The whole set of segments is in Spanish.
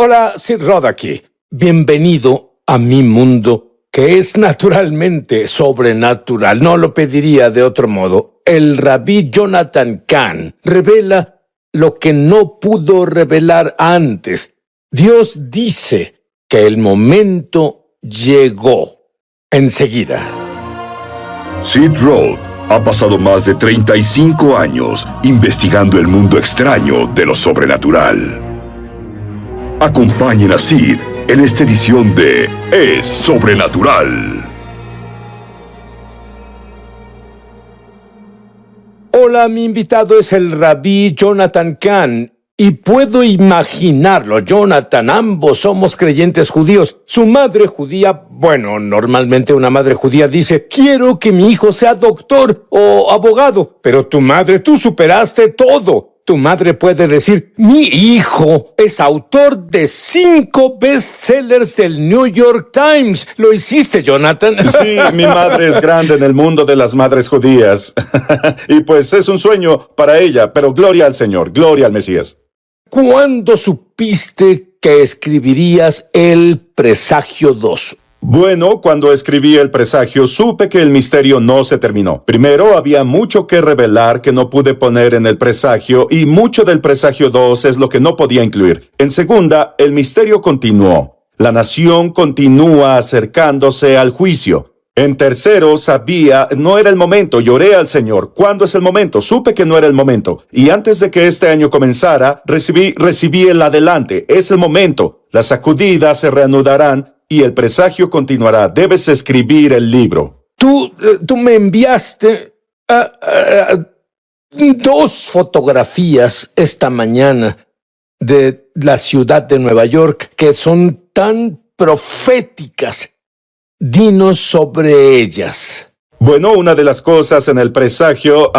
Hola, Sid Rod aquí. Bienvenido a mi mundo, que es naturalmente sobrenatural. No lo pediría de otro modo. El rabí Jonathan Cahn revela lo que no pudo revelar antes. Dios dice que el momento llegó enseguida. Sid Roth ha pasado más de 35 años investigando el mundo extraño de lo sobrenatural. Acompañen a Sid en esta edición de Es Sobrenatural. Hola, mi invitado es el rabí Jonathan Cahn. Y puedo imaginarlo, Jonathan, ambos somos creyentes judíos. Su madre judía, bueno, normalmente una madre judía dice, quiero que mi hijo sea doctor o abogado. Pero tu madre, tú superaste todo. Tu madre puede decir, mi hijo es autor de 5 bestsellers del New York Times. ¿Lo hiciste, Jonathan? Sí, mi madre es grande en el mundo de las madres judías. Y pues es un sueño para ella, pero gloria al Señor, gloria al Mesías. ¿Cuándo supiste que escribirías El Presagio 2? Bueno, cuando escribí El Presagio, supe que el misterio no se terminó. Primero, había mucho que revelar que no pude poner en El Presagio, y mucho del Presagio 2 es lo que no podía incluir. En segunda, el misterio continuó. La nación continúa acercándose al juicio. En tercero, sabía, no era el momento, lloré al Señor. ¿Cuándo es el momento? Supe que no era el momento. Y antes de que este año comenzara, recibí el adelante. Es el momento. Las sacudidas se reanudarán y el presagio continuará. Debes escribir el libro. Tú me enviaste 2 fotografías esta mañana de la ciudad de Nueva York que son tan proféticas. Dinos sobre ellas. Bueno, una de las cosas en el presagio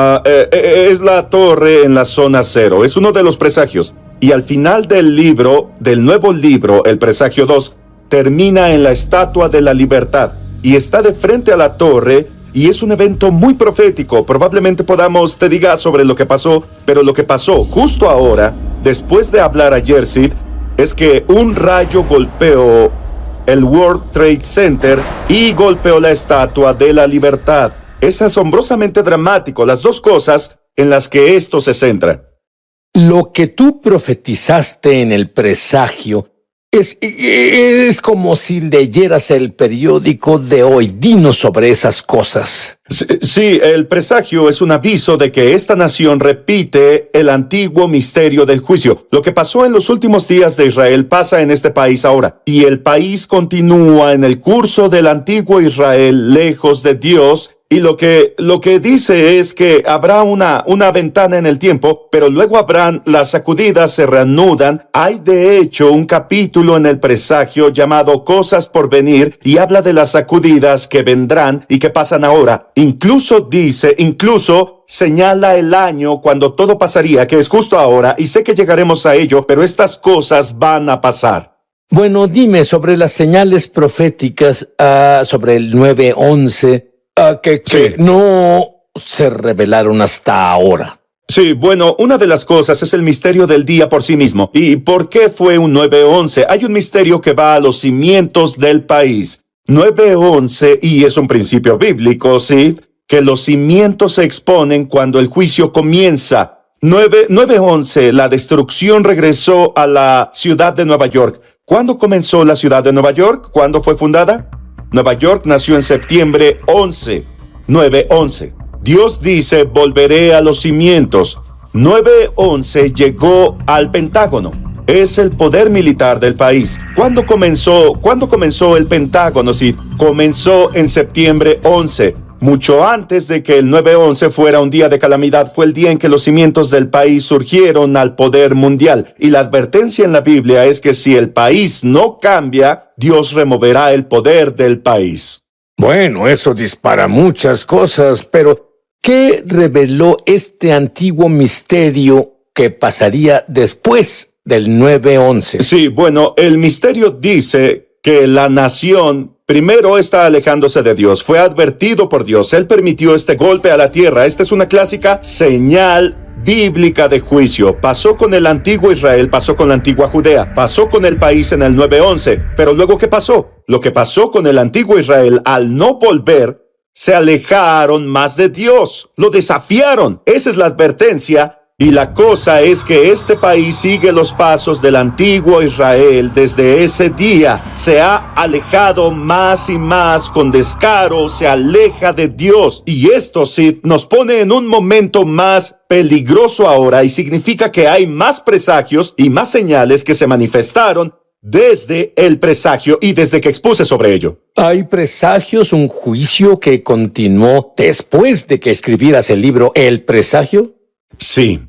es la torre en la zona 0. Es uno de los presagios. Y al final del libro, del nuevo libro, El Presagio 2, termina en la Estatua de la Libertad. Y está de frente a la torre, y es un evento muy profético. Probablemente te diga sobre lo que pasó, pero lo que pasó justo ahora, después de hablar ayer, Sid, es que un rayo golpeó el World Trade Center y golpeó la Estatua de la Libertad. Es asombrosamente dramático, las dos cosas en las que esto se centra. Lo que tú profetizaste en el presagio es como si leyeras el periódico de hoy. Dinos sobre esas cosas. Sí, el presagio es un aviso de que esta nación repite el antiguo misterio del juicio. Lo que pasó en los últimos días de Israel pasa en este país ahora. Y el país continúa en el curso del antiguo Israel lejos de Dios. Y lo que dice es que habrá una ventana en el tiempo, pero luego las sacudidas se reanudan. Hay de hecho un capítulo en el presagio llamado Cosas por venir y habla de las sacudidas que vendrán y que pasan ahora. Incluso señala el año cuando todo pasaría, que es justo ahora, y sé que llegaremos a ello, pero estas cosas van a pasar. Bueno, dime sobre las señales proféticas, sobre el 9-11. Que sí, no se revelaron hasta ahora. Sí, bueno, una de las cosas es el misterio del día por sí mismo. ¿Y por qué fue un 9-11? Hay un misterio que va a los cimientos del país. 9-11, y es un principio bíblico, ¿sí? Que los cimientos se exponen cuando el juicio comienza. 9-11, la destrucción regresó a la ciudad de Nueva York. ¿Cuándo comenzó la ciudad de Nueva York? ¿Cuándo fue fundada? Nueva York nació en septiembre 11, 9-11. Dios dice, volveré a los cimientos. 9-11 llegó al Pentágono. Es el poder militar del país. ¿Cuándo comenzó el Pentágono? Sí, comenzó en septiembre 11. Mucho antes de que el 9-11 fuera un día de calamidad, fue el día en que los cimientos del país surgieron al poder mundial. Y la advertencia en la Biblia es que si el país no cambia, Dios removerá el poder del país. Bueno, eso dispara muchas cosas, pero ¿qué reveló este antiguo misterio que pasaría después del 9-11? Sí, bueno, el misterio dice que la nación primero está alejándose de Dios. Fue advertido por Dios. Él permitió este golpe a la tierra. Esta es una clásica señal bíblica de juicio. Pasó con el antiguo Israel, pasó con la antigua Judea, pasó con el país en el 911. Pero luego, ¿qué pasó? Lo que pasó con el antiguo Israel, al no volver, se alejaron más de Dios, lo desafiaron. Esa es la advertencia. Y la cosa es que este país sigue los pasos del antiguo Israel. Desde ese día se ha alejado más y más con descaro, se aleja de Dios. Y esto sí nos pone en un momento más peligroso ahora, y significa que hay más presagios y más señales que se manifestaron desde el presagio y desde que expuse sobre ello. ¿Hay presagios, un juicio que continuó después de que escribieras el libro El Presagio? Sí.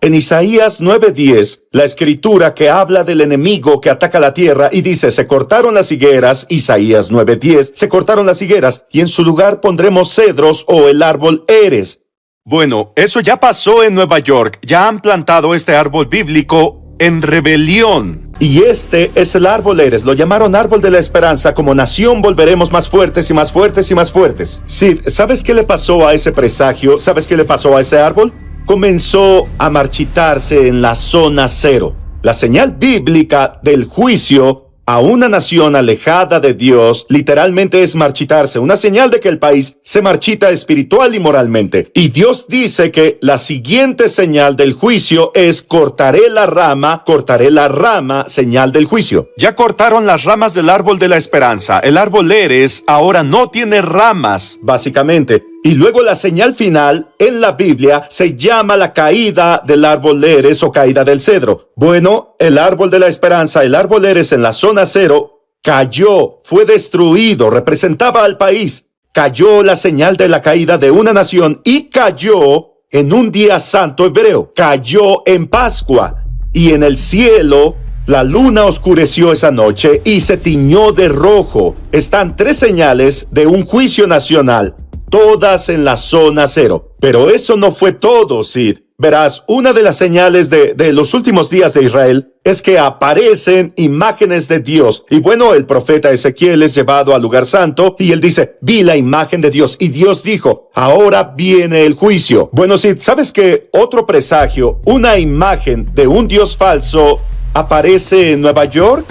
En Isaías 9:10, la escritura que habla del enemigo que ataca la tierra y dice, se cortaron las higueras, Isaías 9:10, se cortaron las higueras y en su lugar pondremos cedros o el árbol eres. Bueno, eso ya pasó en Nueva York, ya han plantado este árbol bíblico en rebelión. Y este es el árbol eres, lo llamaron árbol de la esperanza. Como nación volveremos más fuertes y más fuertes y más fuertes. Sid, ¿sabes qué le pasó a ese presagio? ¿Sabes qué le pasó a ese árbol? Comenzó a marchitarse en la zona cero. La señal bíblica del juicio a una nación alejada de Dios literalmente es marchitarse, una señal de que el país se marchita espiritual y moralmente. Y Dios dice que la siguiente señal del juicio es cortaré la rama, señal del juicio. Ya cortaron las ramas del árbol de la esperanza. El árbol eres ahora no tiene ramas, básicamente. Y luego la señal final en la Biblia se llama la caída del árbol eres o caída del cedro. Bueno, el árbol de la esperanza, el árbol eres en la zona cero, cayó, fue destruido, representaba al país. Cayó la señal de la caída de una nación y cayó en un día santo hebreo. Cayó en Pascua y en el cielo la luna oscureció esa noche y se tiñó de rojo. Están tres señales de un juicio nacional, todas en la zona cero. Pero eso no fue todo, Sid. Verás, una de las señales de los últimos días de Israel es que aparecen imágenes de Dios. Y bueno, el profeta Ezequiel es llevado al lugar santo y él dice, vi la imagen de Dios. Y Dios dijo, ahora viene el juicio. Bueno, Sid, ¿sabes que otro presagio, una imagen de un Dios falso, aparece en Nueva York?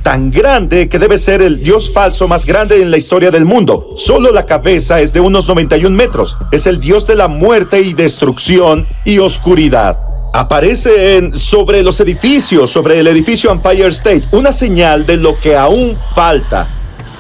Tan grande que debe ser el Dios falso más grande en la historia del mundo. Solo la cabeza es de unos 91 metros. Es el Dios de la muerte y destrucción y oscuridad. Aparece sobre los edificios, sobre el edificio Empire State, una señal de lo que aún falta.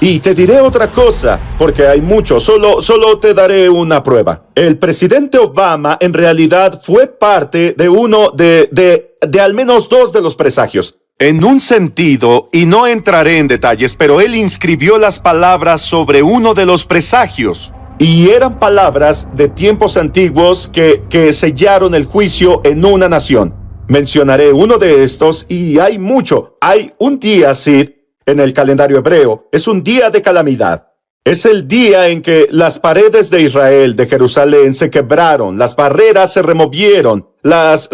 Y te diré otra cosa, porque hay mucho, solo te daré una prueba. El presidente Obama en realidad fue parte de uno de al menos dos de los presagios. En un sentido, y no entraré en detalles, pero él inscribió las palabras sobre uno de los presagios. Y eran palabras de tiempos antiguos que sellaron el juicio en una nación. Mencionaré uno de estos y hay mucho. Hay un día, Sid, en el calendario hebreo. Es un día de calamidad. Es el día en que las paredes de Israel, de Jerusalén, se quebraron, las barreras se removieron, las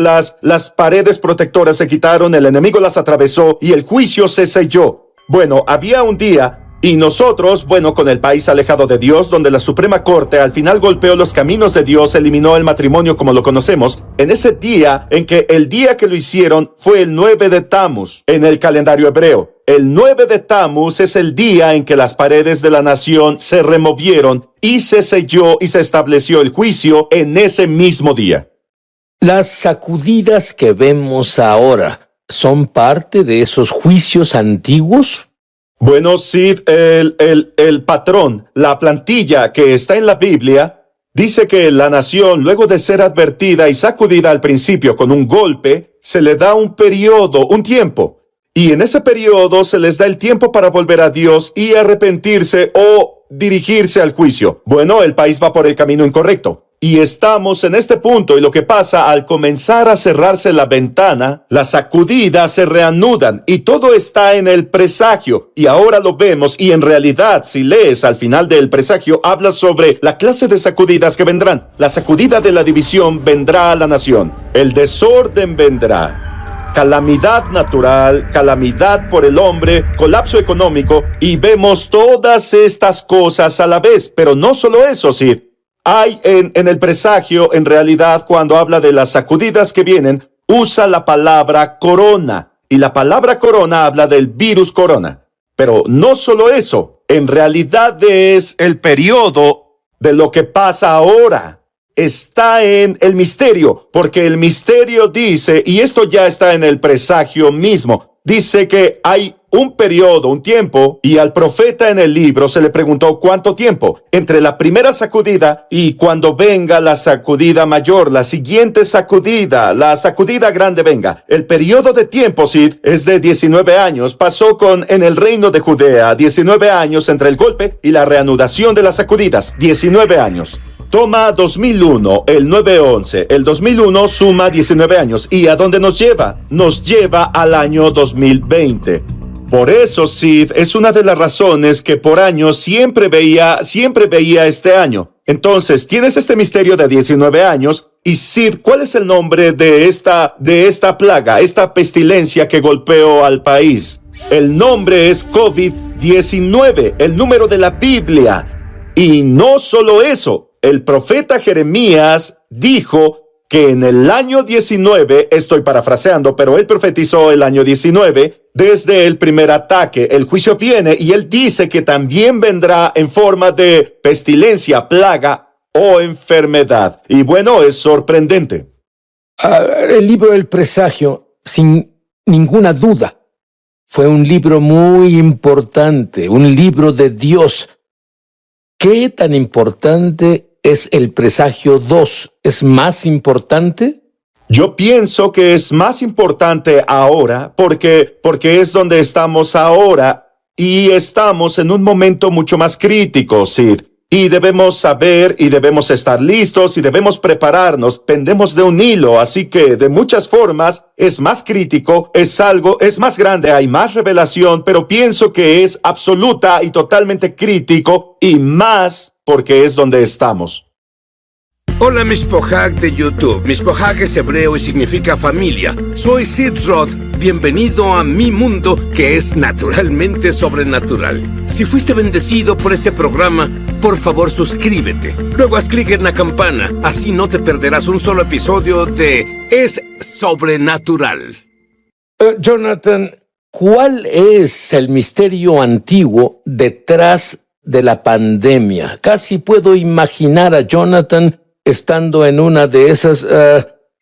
paredes protectoras se quitaron, el enemigo las atravesó y el juicio se selló. Bueno, había un día, y nosotros, bueno, con el país alejado de Dios, donde la Suprema Corte al final golpeó los caminos de Dios, eliminó el matrimonio como lo conocemos, en ese día, en que el día que lo hicieron fue el 9 de Tammuz, en el calendario hebreo. El 9 de Tammuz es el día en que las paredes de la nación se removieron y se selló y se estableció el juicio en ese mismo día. Las sacudidas que vemos ahora son parte de esos juicios antiguos. Bueno, Sid, el patrón, la plantilla que está en la Biblia, dice que la nación, luego de ser advertida y sacudida al principio con un golpe, se le da un periodo, un tiempo. Y en ese periodo se les da el tiempo para volver a Dios y arrepentirse o dirigirse al juicio. Bueno, el país va por el camino incorrecto. Y estamos en este punto, y lo que pasa al comenzar a cerrarse la ventana, las sacudidas se reanudan y todo está en el presagio. Y ahora lo vemos, y en realidad, si lees al final del presagio, habla sobre la clase de sacudidas que vendrán. La sacudida de la división vendrá a la nación. El desorden vendrá. Calamidad natural, calamidad por el hombre, colapso económico, y vemos todas estas cosas a la vez. Pero no solo eso, Sid. hay en el presagio, en realidad, cuando habla de las sacudidas que vienen, usa la palabra corona. Y la palabra corona habla del virus corona. Pero no solo eso, en realidad es el periodo de lo que pasa ahora. Está en el misterio, porque el misterio dice, y esto ya está en el presagio mismo, dice que hay un periodo, un tiempo, y al profeta en el libro se le preguntó cuánto tiempo entre la primera sacudida y cuando venga la sacudida mayor, la siguiente sacudida, la sacudida grande venga. El periodo de tiempo, Sid, es de 19 años. Pasó en el reino de Judea, 19 años entre el golpe y la reanudación de las sacudidas, 19 años. Toma 2001, el 9-11. El 2001 suma 19 años. ¿Y a dónde nos lleva? Nos lleva al año 2020. Por eso, Sid, es una de las razones que por años siempre veía este año. Entonces, tienes este misterio de 19 años. Y Sid, ¿cuál es el nombre de esta plaga, esta pestilencia que golpeó al país? El nombre es COVID-19, el número de la Biblia. Y no solo eso, el profeta Jeremías dijo que en el año 19, estoy parafraseando, pero él profetizó el año 19, desde el primer ataque, el juicio viene y él dice que también vendrá en forma de pestilencia, plaga o enfermedad. Y bueno, es sorprendente. El libro del presagio, sin ninguna duda, fue un libro muy importante, un libro de Dios. ¿Qué tan importante es el presagio 2? ¿Es más importante? Yo pienso que es más importante ahora porque es donde estamos ahora y estamos en un momento mucho más crítico, Sid. Y debemos saber y debemos estar listos y debemos prepararnos. Pendemos de un hilo, así que de muchas formas es más crítico, es más grande, hay más revelación, pero pienso que es absoluta y totalmente crítico y más porque es donde estamos. Hola Mishpohag de YouTube. Mishpohag es hebreo y significa familia. Soy Sid Roth. Bienvenido a mi mundo que es naturalmente sobrenatural. Si fuiste bendecido por este programa, por favor suscríbete. Luego haz clic en la campana. Así no te perderás un solo episodio de Es Sobrenatural. Jonathan, ¿cuál es el misterio antiguo detrás de la pandemia? Casi puedo imaginar a Jonathan estando en una de esas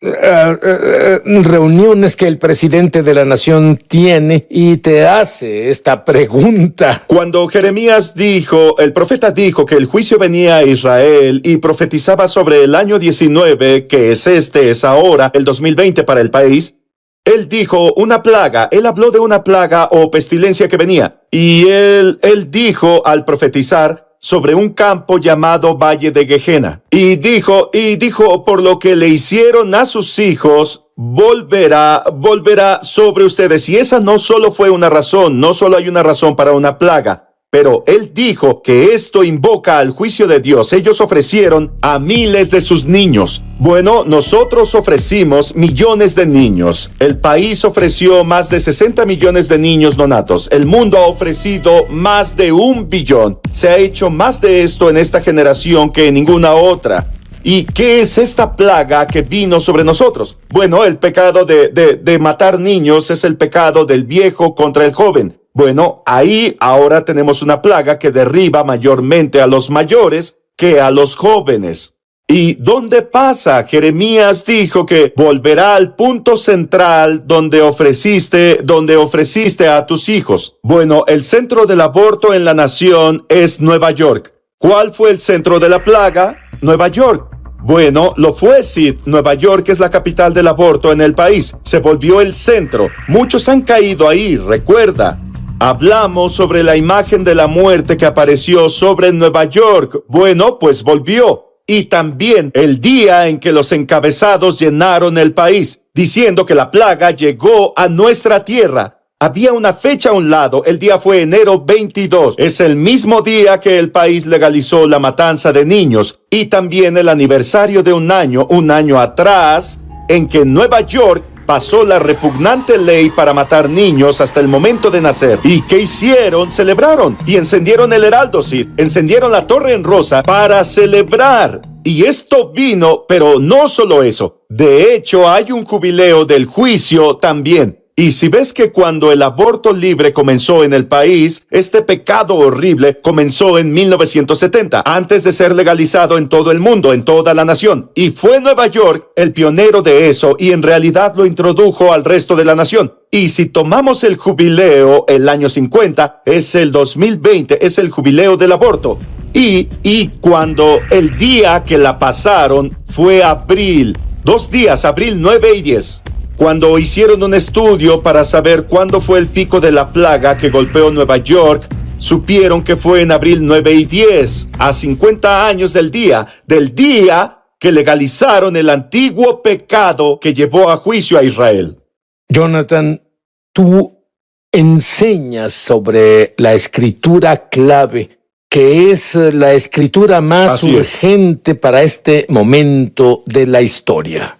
reuniones que el presidente de la nación tiene y te hace esta pregunta. Cuando Jeremías el profeta dijo que el juicio venía a Israel y profetizaba sobre el año 19, que es ahora, el 2020 para el país, él dijo una plaga, él habló de una plaga o pestilencia que venía. Y él dijo al profetizar sobre un campo llamado Valle de Gehenna. Y dijo, por lo que le hicieron a sus hijos, volverá sobre ustedes. Y esa no solo fue una razón, no solo hay una razón para una plaga, pero él dijo que esto invoca al juicio de Dios. Ellos ofrecieron a miles de sus niños. Bueno, nosotros ofrecimos millones de niños. El país ofreció más de 60 millones de niños no natos. El mundo ha ofrecido más de 1 billón. Se ha hecho más de esto en esta generación que en ninguna otra. ¿Y qué es esta plaga que vino sobre nosotros? Bueno, el pecado de matar niños es el pecado del viejo contra el joven. Bueno, ahí ahora tenemos una plaga que derriba mayormente a los mayores que a los jóvenes. ¿Y dónde pasa? Jeremías dijo que volverá al punto central donde ofreciste a tus hijos. Bueno, el centro del aborto en la nación es Nueva York. ¿Cuál fue el centro de la plaga? Nueva York. Bueno, lo fue, Sid. Nueva York es la capital del aborto en el país. Se volvió el centro. Muchos han caído ahí, recuerda. Hablamos sobre la imagen de la muerte que apareció sobre Nueva York. Bueno, pues volvió. Y también el día en que los encabezados llenaron el país, diciendo que la plaga llegó a nuestra tierra. Había una fecha a un lado, el día fue enero 22. Es el mismo día que el país legalizó la matanza de niños. Y también el aniversario de un año atrás, en que Nueva York pasó la repugnante ley para matar niños hasta el momento de nacer. ¿Y qué hicieron? Celebraron y encendieron el Heraldo, Sid. Encendieron la Torre en Rosa para celebrar. Y esto vino, pero no solo eso. De hecho, hay un jubileo del juicio también. Y si ves que cuando el aborto libre comenzó en el país, este pecado horrible comenzó en 1970, antes de ser legalizado en todo el mundo, en toda la nación. Y fue Nueva York el pionero de eso y en realidad lo introdujo al resto de la nación. Y si tomamos el jubileo, el año 50, es el 2020, es el jubileo del aborto. Y cuando el día que la pasaron fue abril, 2 días, abril 9 y 10. Cuando hicieron un estudio para saber cuándo fue el pico de la plaga que golpeó Nueva York, supieron que fue en abril 9 y 10, a 50 años del día que legalizaron el antiguo pecado que llevó a juicio a Israel. Jonathan, tú enseñas sobre la escritura clave, que es la escritura más Así es. urgente para este momento de la historia.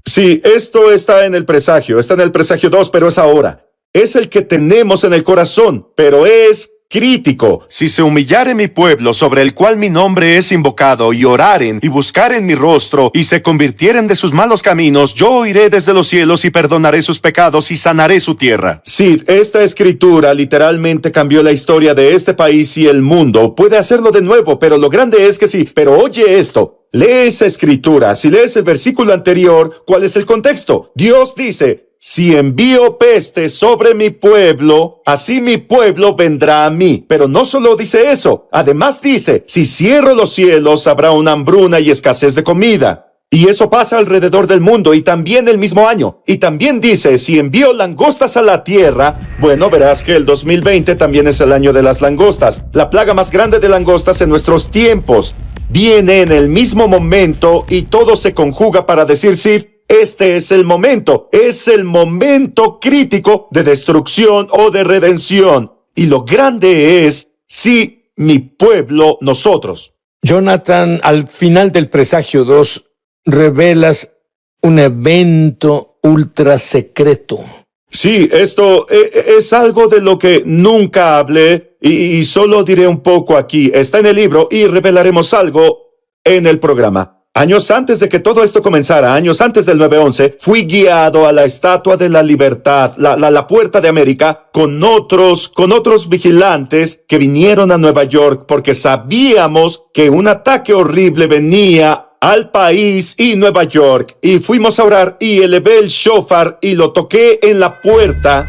Sí, esto está en el presagio 2, pero es ahora. Es el que tenemos en el corazón, pero es crítico. Si se humillare mi pueblo, sobre el cual mi nombre es invocado, y oraren, y buscaren mi rostro, y se convirtieren de sus malos caminos, yo oiré desde los cielos, y perdonaré sus pecados, y sanaré su tierra. Sí, esta escritura literalmente cambió la historia de este país y el mundo. Puede hacerlo de nuevo, pero lo grande es que sí. Pero oye esto. Lee esa escritura. Si lees el versículo anterior, ¿cuál es el contexto? Dios dice, si envío peste sobre mi pueblo, así mi pueblo vendrá a mí. Pero no solo dice eso. Además dice, si cierro los cielos, habrá una hambruna y escasez de comida. Y eso pasa alrededor del mundo y también el mismo año. Y también dice, si envío langostas a la tierra, bueno, verás que el 2020 también es el año de las langostas. La plaga más grande de langostas en nuestros tiempos. Viene en el mismo momento y todo se conjuga para decir, sí, este es el momento crítico de destrucción o de redención. Y lo grande es, sí, mi pueblo, nosotros. Jonathan, al final del presagio 2, revelas un evento ultra secreto. Sí, esto es algo de lo que nunca hablé y solo diré un poco aquí. Está en el libro y revelaremos algo en el programa. Años antes de que todo esto comenzara, años antes del 9/11, fui guiado a la Estatua de la Libertad, la Puerta de América, con otros vigilantes que vinieron a Nueva York porque sabíamos que un ataque horrible venía al país y Nueva York. Y fuimos a orar y elevé el shofar y lo toqué en la puerta.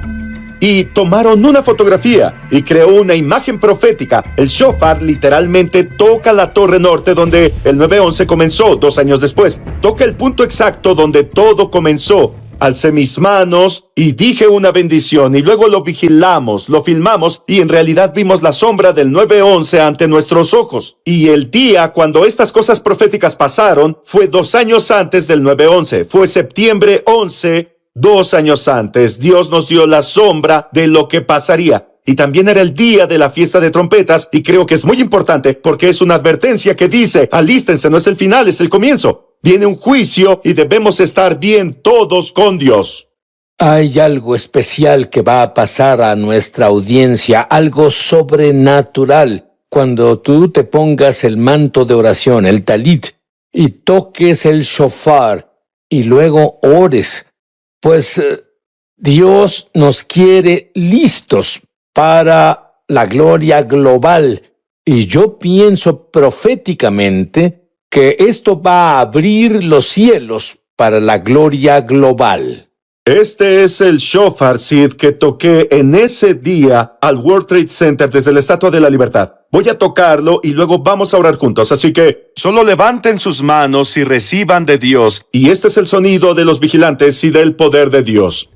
Y tomaron una fotografía y creó una imagen profética. El shofar literalmente toca la torre norte donde el 9/11 comenzó 2 años después. Toca el punto exacto donde todo comenzó. Alcé mis manos y dije una bendición y luego lo vigilamos, lo filmamos y en realidad vimos la sombra del 9/11 ante nuestros ojos. Y el día cuando estas cosas proféticas pasaron fue 2 años antes del 9/11. Fue septiembre 11, 2 años antes. Dios nos dio la sombra de lo que pasaría. Y también era el día de la fiesta de trompetas y creo que es muy importante porque es una advertencia que dice, alístense, no es el final, es el comienzo. Viene un juicio y debemos estar bien todos con Dios. Hay algo especial que va a pasar a nuestra audiencia, algo sobrenatural, cuando tú te pongas el manto de oración, el talit, y toques el shofar y luego ores. Pues Dios nos quiere listos para la gloria global. Y yo pienso proféticamente que esto va a abrir los cielos para la gloria global. Este es el shofar, Sid, que toqué en ese día al World Trade Center desde la Estatua de la Libertad. Voy a tocarlo y luego vamos a orar juntos, así que solo levanten sus manos y reciban de Dios. Y este es el sonido de los vigilantes y del poder de Dios.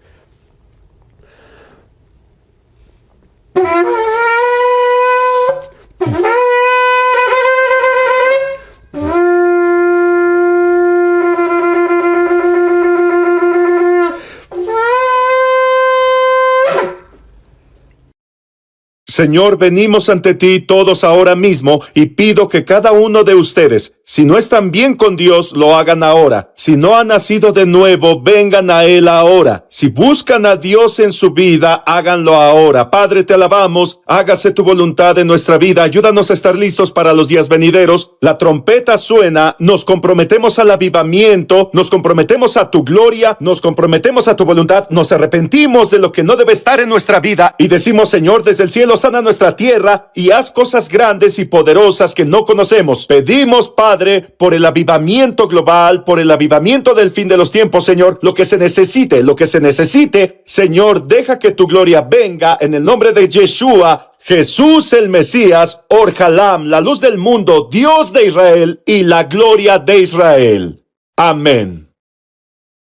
Señor, venimos ante ti todos ahora mismo y pido que cada uno de ustedes Si no están bien con Dios, lo hagan ahora. Si no han nacido de nuevo, vengan a Él ahora. Si buscan a Dios en su vida, háganlo ahora. Padre, te alabamos. Hágase tu voluntad en nuestra vida. Ayúdanos a estar listos para los días venideros. La trompeta suena. Nos comprometemos al avivamiento. Nos comprometemos a tu gloria. Nos comprometemos a tu voluntad. Nos arrepentimos de lo que no debe estar en nuestra vida. Y decimos, Señor, desde el cielo sana nuestra tierra y haz cosas grandes y poderosas que no conocemos. Pedimos, Padre, por el avivamiento global, por el avivamiento del fin de los tiempos, Señor, lo que se necesite, Señor, deja que tu gloria venga en el nombre de Yeshua, Jesús el Mesías, Or-Halam, la luz del mundo, Dios de Israel y la gloria de Israel. Amén.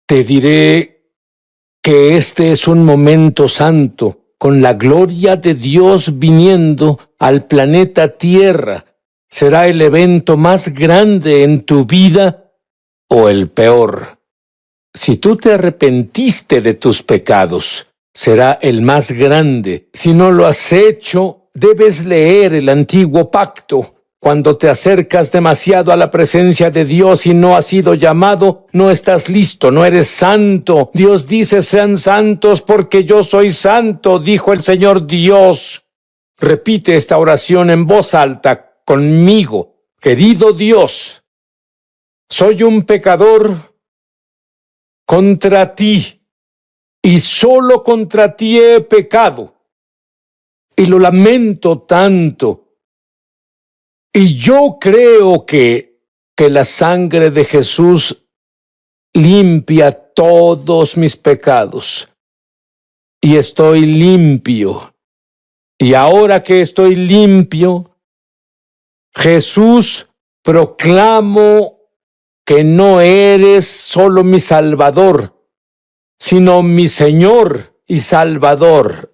Te diré que este es un momento santo, con la gloria de Dios viniendo al planeta Tierra. ¿Será el evento más grande en tu vida o el peor? Si tú te arrepentiste de tus pecados, será el más grande. Si no lo has hecho, debes leer el antiguo pacto. Cuando te acercas demasiado a la presencia de Dios y no has sido llamado, no estás listo, no eres santo. Dios dice, sean santos porque yo soy santo, dijo el Señor Dios. Repite esta oración en voz alta conmigo. Querido Dios, soy un pecador contra ti, y solo contra ti he pecado, y lo lamento tanto. Y yo creo que la sangre de Jesús limpia todos mis pecados, y estoy limpio. Y ahora que estoy limpio, Jesús, proclamo que no eres solo mi Salvador, sino mi Señor y Salvador.